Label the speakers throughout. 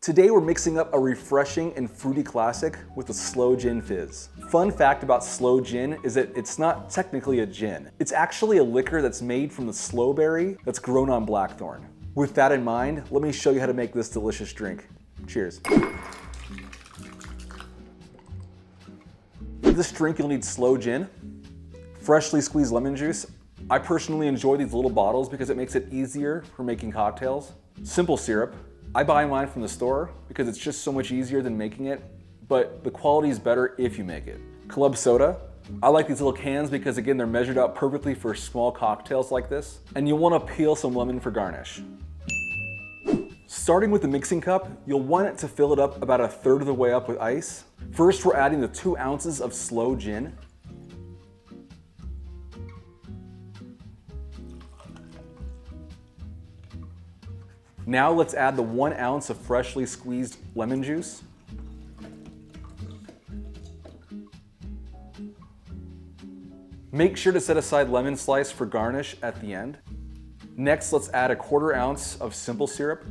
Speaker 1: Today we're mixing up a refreshing and fruity classic with a Sloe Gin Fizz. Fun fact about Sloe Gin is that it's not technically a gin. It's actually a liquor that's made from the sloe berry that's grown on blackthorn. With that in mind, let me show you how to make this delicious drink. Cheers. For this drink you'll need Sloe Gin, freshly squeezed lemon juice. I personally enjoy these little bottles because it makes it easier for making cocktails. Simple syrup. I buy mine from the store because it's just so much easier than making it, but the quality is better if you make it. Club soda. I like these little cans because again, they're measured out perfectly for small cocktails like this. And you'll want to peel some lemon for garnish. Starting with the mixing cup, you'll want it to fill it up about 1/3 of the way up with ice. First, we're adding the 2 ounces of Sloe Gin. Now let's add the 1 ounce of freshly squeezed lemon juice. Make sure to set aside lemon slice for garnish at the end. Next, let's add 1/4 ounce of simple syrup.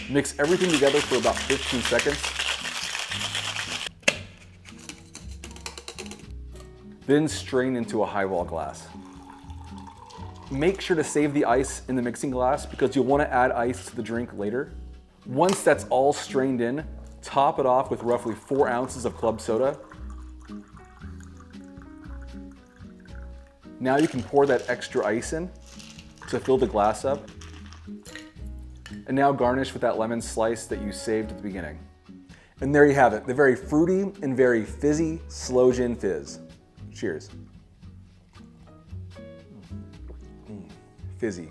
Speaker 1: Mix everything together for about 15 seconds. Then strain into a highball glass. Make sure to save the ice in the mixing glass because you'll want to add ice to the drink later. Once that's all strained in, top it off with roughly 4 ounces of club soda. Now you can pour that extra ice in to fill the glass up. And now garnish with that lemon slice that you saved at the beginning. And there you have it, the very fruity and very fizzy Sloe Gin Fizz. Cheers. Fizzy.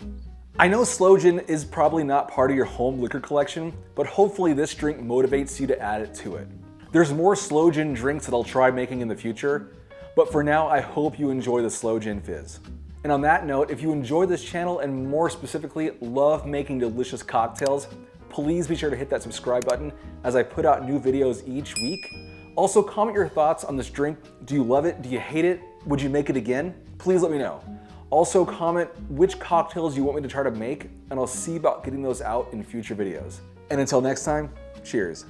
Speaker 1: I know Sloe Gin is probably not part of your home liquor collection, but hopefully this drink motivates you to add it to it. There's more Sloe Gin drinks that I'll try making in the future, but for now I hope you enjoy the Sloe Gin Fizz. And on that note, if you enjoy this channel and more specifically love making delicious cocktails, please be sure to hit that subscribe button as I put out new videos each week. Also comment your thoughts on this drink. Do you love it? Do you hate it? Would you make it again? Please let me know. Also comment which cocktails you want me to try to make, and I'll see about getting those out in future videos. And until next time, cheers.